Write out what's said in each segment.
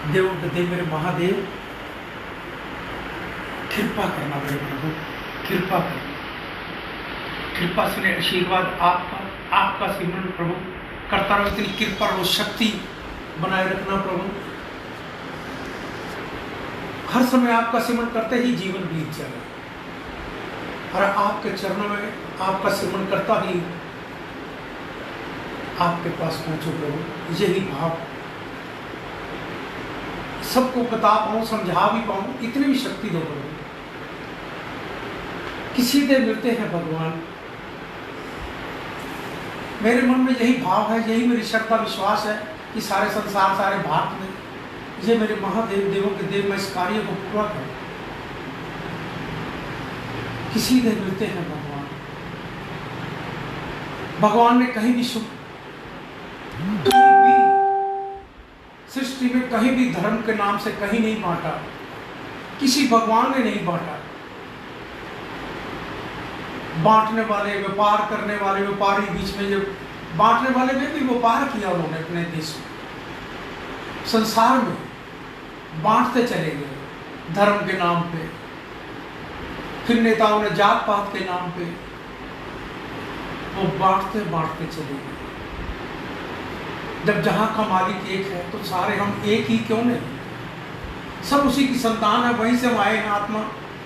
देवों के देव मेरे महादेव, कृपा करना मेरे प्रभु, कृपा करना, कृपा से आशीर्वाद आपका सिमरन प्रभु करता रहो। इतनी कृपा और शक्ति बनाए रखना प्रभु। हर समय आपका सिमरन करते ही जीवन बीत जाए और आपके चरणों में आपका सिमरन करता ही आपके पास पहुंचो प्रभु। यही भाव सबको बता पाऊं, समझा भी पाऊं, इतनी भी शक्ति दो प्रभु। किसी से मिलते हैं भगवान, मेरे मन में यही भाव है, यही मेरी श्रद्धा विश्वास है कि सारे संसार, सारे भारत में ये मेरे महादेव, देवों के देव, मैं इस कार्य को पूरा करूं। किसी से मिलते हैं भगवान। भगवान ने कहीं भी सृष्टि में कहीं भी धर्म के नाम से कहीं नहीं बांटा, किसी भगवान ने नहीं बांटा। बांटने वाले, व्यापार करने वाले व्यापारी बीच में, जो बांटने वाले में भी व्यापार किया उन्होंने अपने देश में, संसार में बांटते चले गए धर्म के नाम पे। फिर नेताओं ने जात पात के नाम पे वो बांटते बांटते चले गए। जब जहां का मालिक एक है तो सारे हम एक ही क्यों नहीं? सब उसी की संतान है, वहीं से हम आए हैं आत्मा,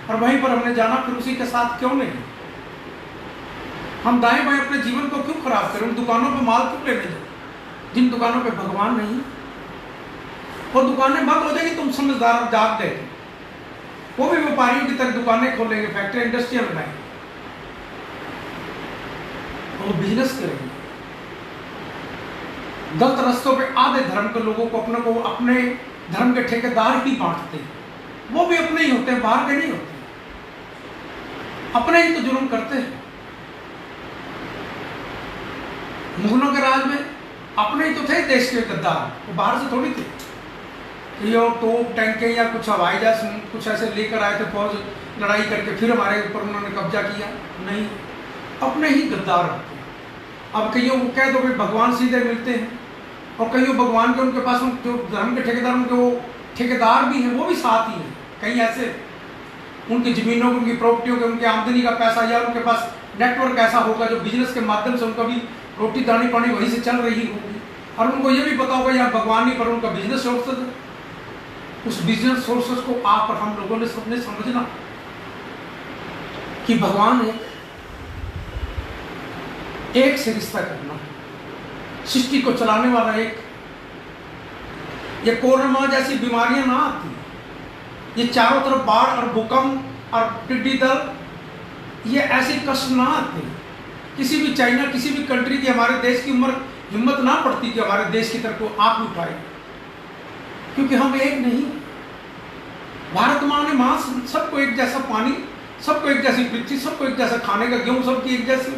और वहीं पर हमने जाना, फिर उसी के साथ क्यों नहीं? हम दाएं बाएं अपने जीवन को क्यों खराब करें? उन दुकानों पे माल क्यों लेने जाए जिन दुकानों पे भगवान नहीं? वो दुकानें बंद हो जाएगी, तुम समझदार जाग गए, वो भी व्यापारियों की तरह दुकानें खोलेंगे, फैक्ट्री इंडस्ट्री लगाएंगे, वो बिजनेस करेंगे। गलत रास्तों पे आधे धर्म के लोगों को अपने धर्म के ठेकेदार ही बांटते हैं। वो भी अपने ही होते हैं, बाहर के नहीं होते, अपने ही तो जुर्म करते हैं। मुगलों के राज में अपने ही तो थे देश के गद्दार, वो बाहर से थोड़ी थे। ये तोप टैंके या कुछ हवाई जहाज कुछ ऐसे लेकर आए थे, फौज लड़ाई करके फिर हमारे ऊपर उन्होंने कब्जा किया? नहीं, अपने ही गद्दार होते हैं। अब कईयों को कह दो भाई भगवान सीधे मिलते हैं, और कईयों भगवान के उनके पास जो धर्म के ठेकेदार, उनके वो ठेकेदार भी हैं, वो भी साथ ही हैं। कहीं ऐसे उनकी जमीनों, उनकी प्रॉपर्टियों के, उनके आमदनी का पैसा, या उनके पास नेटवर्क ऐसा होगा जो बिजनेस के माध्यम से उनका भी रोटी दानी पानी वहीं से चल रही होगी, और उनको ये भी पता होगा यहाँ भगवान नहीं, पर उनका बिजनेस सोर्सेज है। उस बिजनेस सोर्सेज को आप और हम लोगों ने सबने समझना कि भगवान एक से रिश्ता करना, सृष्टि को चलाने वाला एक। ये कोरोना जैसी बीमारियां ना आती, ये चारों तरफ बाढ़ और भूकंप और टिड्डी दल, ये ऐसी कष्ट ना आते। किसी भी चाइना, किसी भी कंट्री की, हमारे देश की हिम्मत ना पड़ती कि हमारे देश की तरफ को आंख उठाए, क्योंकि हम एक नहीं। भारत माँ ने माँ सबको एक जैसा पानी, सबको एक जैसी पृथ्वी, सबको एक जैसा खाने का गेहूं, सबकी एक जैसी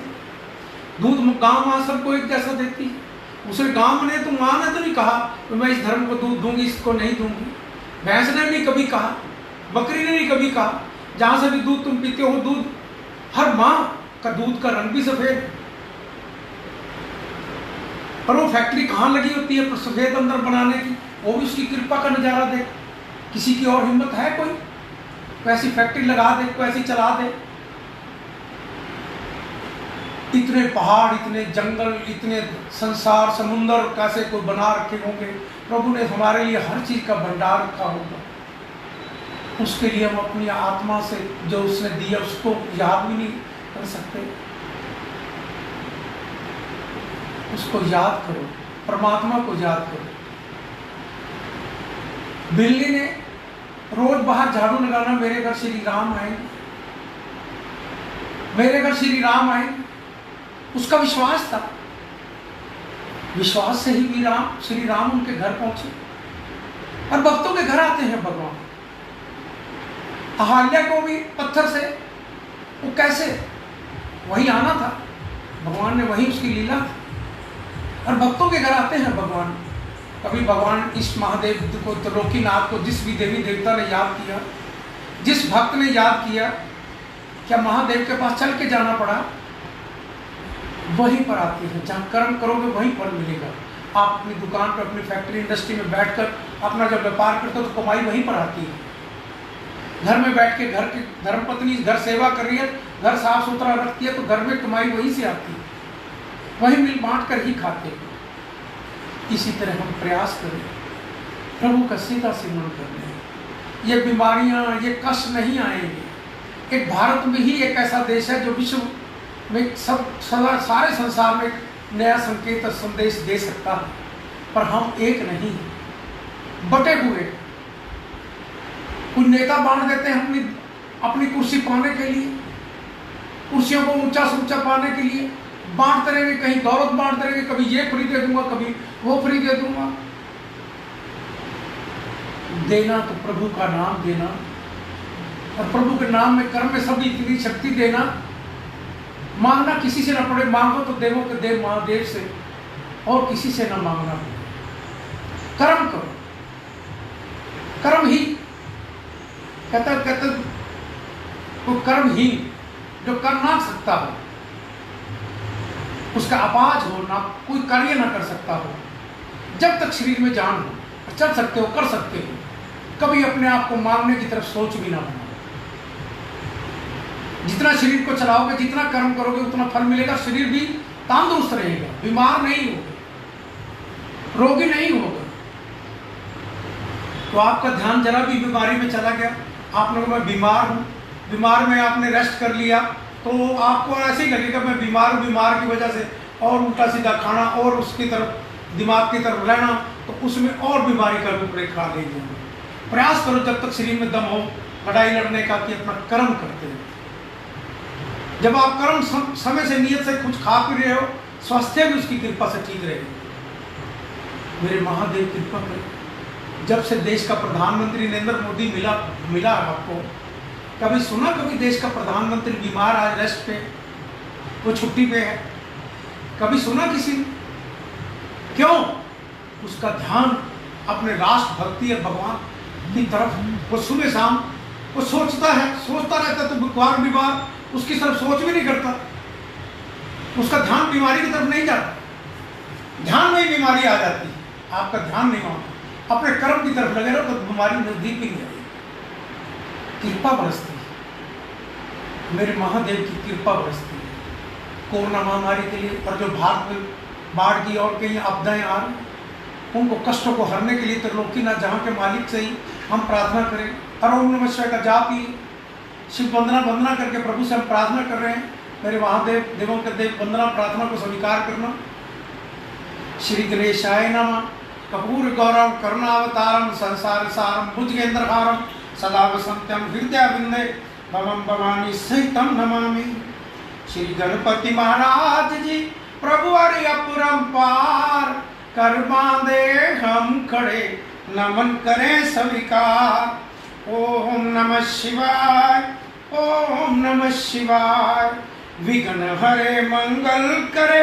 दूध, गांव माँ सबको एक जैसा देती है। उसे गांव ने तो माँ ने तो नहीं कहा तो मैं इस धर्म को दूध दूंगी, इसको नहीं दूंगी। भैंस ने नहीं कभी कहा, बकरी ने नहीं कभी कहा। जहां से भी दूध तुम पीते हो, दूध, हर माँ का दूध का रंग भी सफेद, पर वो फैक्ट्री कहाँ लगी होती है सफेद अंदर बनाने की? वो भी उसकी कृपा का नजारा दे। किसी की और हिम्मत है कोई ऐसी फैक्ट्री लगा दे, कोई ऐसी चला दे? इतने पहाड़, इतने जंगल, इतने संसार, समुंदर कैसे कोई बना रखे होंगे? प्रभु ने हमारे लिए हर चीज का भंडार रखा होगा। उसके लिए हम अपनी आत्मा से जो उसने दिया उसको याद भी नहीं कर सकते। उसको याद करो, परमात्मा को याद करो। बिल्ली ने रोज बाहर झाड़ू लगाना, मेरे घर श्री राम आएंगे, मेरे घर श्री राम आएंगे। उसका विश्वास था, विश्वास से ही श्री राम उनके घर पहुंचे, और भक्तों के घर आते हैं भगवान। अहल्या को भी पत्थर से, वो कैसे, वही आना था, भगवान ने वही उसकी लीला थी, और भक्तों के घर आते हैं भगवान। कभी भगवान इस महादेव को, त्रिलोकीनाथ को, जिस भी देवी देवता ने याद किया, जिस भक्त ने याद किया, क्या महादेव के पास चल के जाना पड़ा? वहीं पर आती है, जहाँ कर्म करोगे वहीं फल मिलेगा। आप अपनी दुकान पर, अपनी फैक्ट्री इंडस्ट्री में बैठकर अपना जब व्यापार करते हो तो कमाई वहीं पर आती है। घर में बैठ के घर की धर्मपत्नी घर सेवा कर रही है, घर साफ सुथरा रखती है, तो घर में कमाई वहीं से आती है, वहीं मिल बांट कर ही खाते हैं। इसी तरह हम प्रयास करें प्रभु का सीधा सिमरन करने, ये बीमारियां, ये कष्ट नहीं आएंगे। एक भारत में ही एक ऐसा देश है जो विश्व में सारे संसार में नया संकेत और संदेश दे सकता है, पर हम एक नहीं, बटे हुए। कुछ नेता बांट देते हैं अपनी कुर्सी पाने के लिए, कुर्सियों को ऊंचा से ऊंचा पाने के लिए बांटते रहेंगे, कहीं दौलत बांटते रहेंगे, कभी ये फ्री दे दूंगा, कभी वो फ्री दे दूंगा। देना तो प्रभु का नाम देना, और प्रभु के नाम में कर्म में सभी इतनी शक्ति देना। मांगना किसी से ना पड़े, मांगो तो देवों के देव महादेव से, और किसी से ना मांगना पड़े। कर्म करो, कर्म ही कहता वो कर्महीन जो कर ना सकता हो, उसका अपाज हो, ना कोई कार्य ना कर सकता हो, जब तक शरीर में जान हो चल सकते हो, कर सकते हो, कभी अपने आप को मांगने की तरफ सोच भी ना बनाओ। जितना शरीर को चलाओगे, जितना कर्म करोगे, उतना फल मिलेगा। शरीर भी तंदुरुस्त रहेगा, बीमार नहीं होगा, रोगी नहीं होगा। तो आपका ध्यान जरा भी बीमारी में चला गया, आप लोगों में बीमार हूँ, बीमार में आपने रेस्ट कर लिया, तो आपको ऐसे ही लगेगा मैं बीमार हूँ, बीमार की वजह से और उल्टा सीधा खाना और उसकी तरफ दिमाग की तरफ रहना, तो उसमें और बीमारी का रूप रेखा लेंगे। प्रयास करो जब तक शरीर में दम हो लड़ाई लड़ने का, कि अपना कर्म करते हैं। जब आप कर्म समय से नियत से कुछ खा पी रहे हो, स्वास्थ्य भी उसकी कृपा से ठीक रहेगा। मेरे महादेव कृपा करें। जब से देश का प्रधानमंत्री नरेंद्र मोदी मिला आपको, कभी सुना कभी देश का प्रधानमंत्री बीमार आज रेस्ट पे, वो छुट्टी पे है? कभी सुना किसी ने? क्यों? उसका ध्यान अपने राष्ट्र भक्ति और भगवान की तरफ, वो सुबह शाम वो सोचता रहता, तो बीमार उसकी तरफ सोच भी नहीं करता, उसका ध्यान बीमारी की तरफ नहीं जाता, ध्यान में ही बीमारी आ जाती है। आपका ध्यान नहीं होता, अपने कर्म की तरफ लगे रहो तो बीमारी नजदीक भी नहीं आएगी। कृपा बरसती है, मेरे महादेव की कृपा बरसती है कोरोना महामारी के लिए। और जो भारत में बाढ़ की और कई आपदाएं आ रही, उनको कष्टों को हरने के लिए त्रिलोकीनाथ जहाँ के मालिक से ही हम प्रार्थना करें। और ओम नमः शिवाय का जाप ही शिव वंदना करके प्रभु से हम प्रार्थना कर रहे हैं। मेरे महादेव, देवों के देव, वंदना प्रार्थना को स्वीकार करना। श्री गणेशाय नमः। कपूर गौरव करुणावतारम संसार सारम भुजगेंद्रहारम सदा वसंत्यम हृदयाविंदे भवम भवानी सहितम नमामि। श्री गणपति महाराज जी प्रभु अरे अपरंपार, कर बांधे हम खड़े नमन करें स्वीकार। ओम नमः शिवाय, ओम नमः शिवाय। विघ्न हरे मंगल करे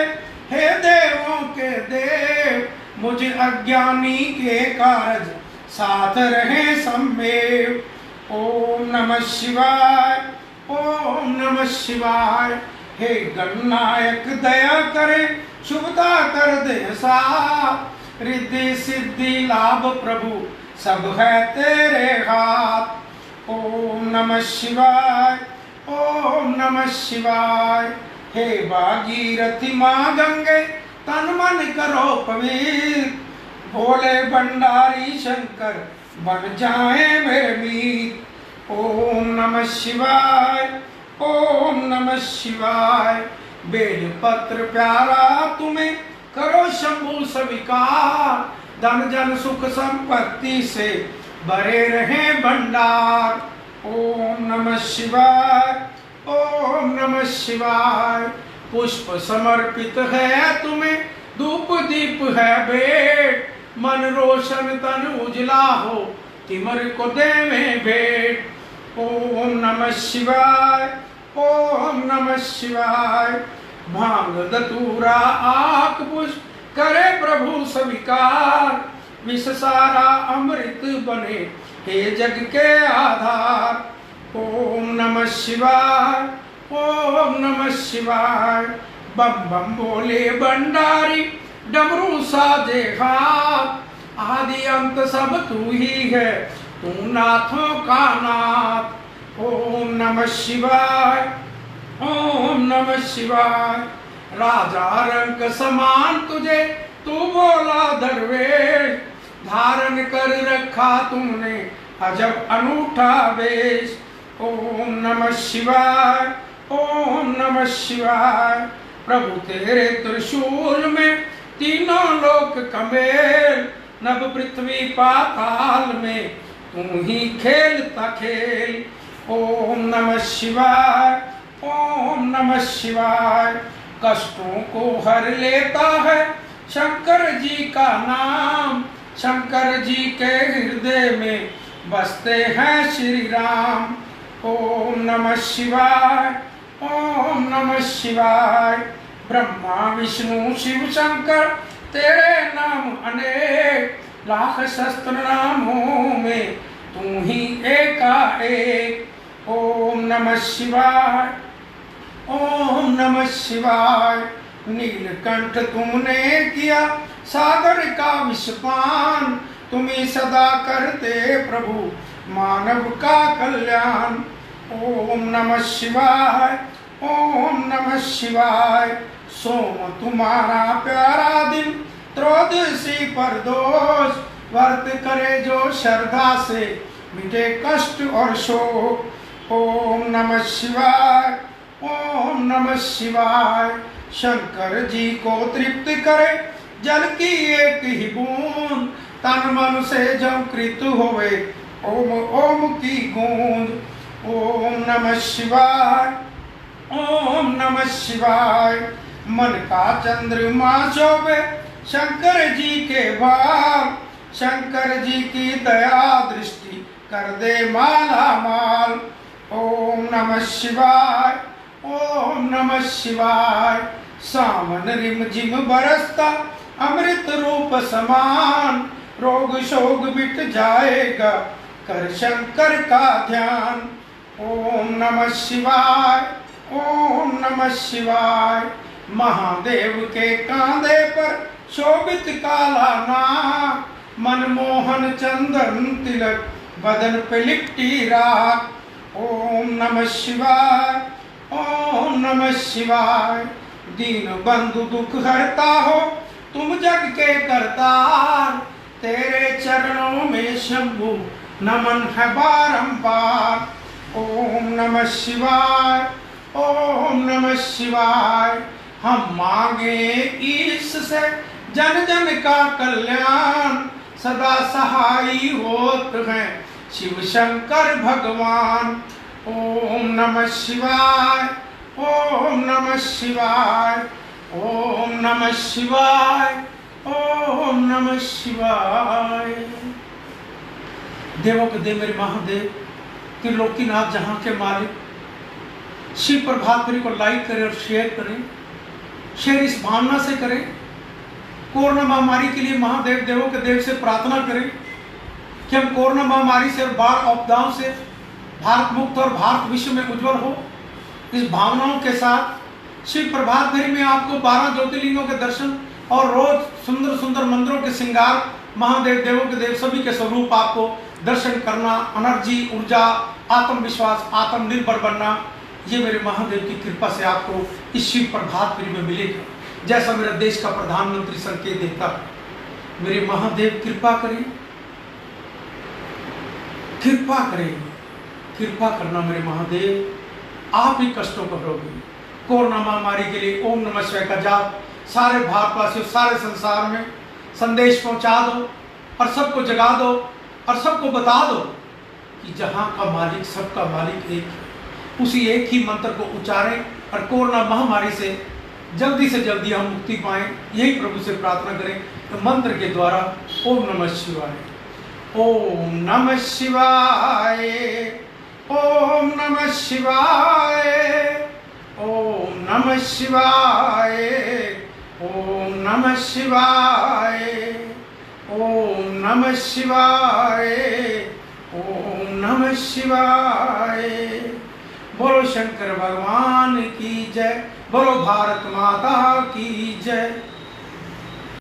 हे देवों के देव, मुझे अज्ञानी के कारज साथ रहे सम्मेव। ओम नमः शिवाय, ओम नमः शिवाय। हे गणनायक दया करे शुभता कर दे साथ, रिद्धि सिद्धि लाभ प्रभु सब है तेरे हाथ। ओम नमः शिवाय, ओम नमः शिवाय। हे भागीरथी माँ गंगे तन मन करो पवित्र, भोले भंडारी शंकर बन जाए मेरे मीत। ओम नमः शिवाय, ओम नमः शिवाय। बेल पत्र प्यारा तुम्हें करो शंभु स्वीकार, धन जन सुख संपत्ति से भरे रहे भंडार। ओम नमः शिवाय, ओम नमः शिवाय। पुष्प समर्पित है तुम्हें, धूप दीप है भेंट, मन रोशन तन उजला हो तिमर को देवे भेंट। ओम नमः शिवाय, ओम नमः शिवाय। भांग धतूरा आक पुष्प करे प्रभु स्वीकार, विष सारा अमृत बने हे जग के आधार। ओम नमः शिवाय, ओम नमः शिवाय। बम बम बोले भंडारी डमरू साजे हाथ आदि अंत सब तू ही है, तू नाथों का नाथ। ओम नमः शिवाय, ओम नमः शिवाय। राजा रंग समान तुझे तू बोला दरवेश, धारण कर रखा तुमने अजब अनूठा वेश। ओम नमः शिवाय, ओम नमः शिवाय। प्रभु तेरे त्रिशूल में तीनों लोक कमेल, नभ पृथ्वी पाताल में तू ही खेलता खेल। ओम नमः शिवाय, ओम नमः शिवाय। कष्टों को हर लेता है शंकर जी का नाम, शंकर जी के हृदय में बसते हैं श्री राम। ओम नमः शिवाय, ओम नमः शिवाय। ब्रह्मा विष्णु शिव शंकर तेरे नाम अनेक, लाख शस्त्र नामों में तू ही एकाएक। ओम नमः शिवाय, ओम नमः शिवाय। नीलकंठ तुमने किया सागर का विषपान, तुम्ही सदा करते प्रभु मानव का कल्याण। ओम नमः शिवाय, ओम नमः शिवाय। सोम तुम्हारा प्यारा दिन, त्रयोदशी पर दोष, व्रत करे जो श्रद्धा से मिटे कष्ट और शोक। ओम नमः शिवाय, ओम नमः शिवाय। शंकर जी को तृप्त करे जल की एक ही बूंद, तन मन से जब कृत होवे ओम ओम की गूंज। ओम नमः शिवाय, ओम नमः शिवाय। मन का चंद्रमा शोभे शंकर जी के भाग, शंकर जी की दया दृष्टि कर दे माला माल। ओम नमः शिवाय, ओम नमः शिवाय। सावन रिम झिम बरसता अमृत रूप समान, रोग शोक मिट जाएगा कर शंकर का ध्यान। ओम नमः शिवाय, ओम नमः शिवाय। महादेव के कांधे पर शोभित काला नाग, मनमोहन चंदन तिलक बदन पे लिपटी राख। ओम नमः शिवाय, ओम नमः शिवाय। दीन बंधु दुख हरता हो तुम जग के करतार, तेरे चरणों में शंभु नमन है बारंबार। ओम नमः शिवाय, ओम नमः शिवाय। हम मांगे ईश से जन जन का कल्याण, सदा सहाई होत हैं शिव शंकर भगवान। ओम नमः शिवाय, ओम नमः शिवाय, ओम नमः शिवाय, ओम नमः शिवाय। देवों के देव मेरे महादेव, त्रिलोकीनाथ जहां के मालिक, शिव प्रभात फेरी को लाइक करें और शेयर करें। शेयर इस भावना से करें, कोरोना महामारी के लिए महादेव देवों के देव से प्रार्थना करें कि हम कोरोना महामारी से और बाढ़ आपदाओं से भारत मुक्त और भारत विश्व में उज्जवल हो। इस भावनाओं के साथ शिव प्रभात फेरी में आपको 12 ज्योतिर्लिंगों के दर्शन और रोज सुंदर सुंदर मंदिरों के श्रृंगार, महादेव देवों के देव सभी के स्वरूप आपको दर्शन करना, एनर्जी, ऊर्जा, आत्मविश्वास, आत्मनिर्भर बनना, ये मेरे महादेव की कृपा से आपको इस शिव प्रभात फेरी में मिलेगा। जैसा मेरा देश का प्रधानमंत्री संकेत देता है, मेरे महादेव कृपा करें, कृपा करें, कृपा करना मेरे महादेव, आप ही कष्टों को हरोगे। कोरोना महामारी के लिए ओम नमः शिवाय का जाप सारे भारतवासियों, सारे संसार में संदेश पहुंचा दो और सबको जगा दो और सबको बता दो कि जहां का मालिक सबका मालिक एक है। उसी एक ही मंत्र को उच्चारें और कोरोना महामारी से जल्दी हम मुक्ति पाएं, यही प्रभु से प्रार्थना करें। तो मंत्र के द्वारा ओम नमः शिवाय, ओम नमः शिवाय, ओम नमः शिवाय, ओम नमः शिवाय, ओम नमः शिवाय, ओम नमः शिवाय, ओम नमः शिवाय। बोलो शंकर भगवान की जय, बोलो भारत माता की जय।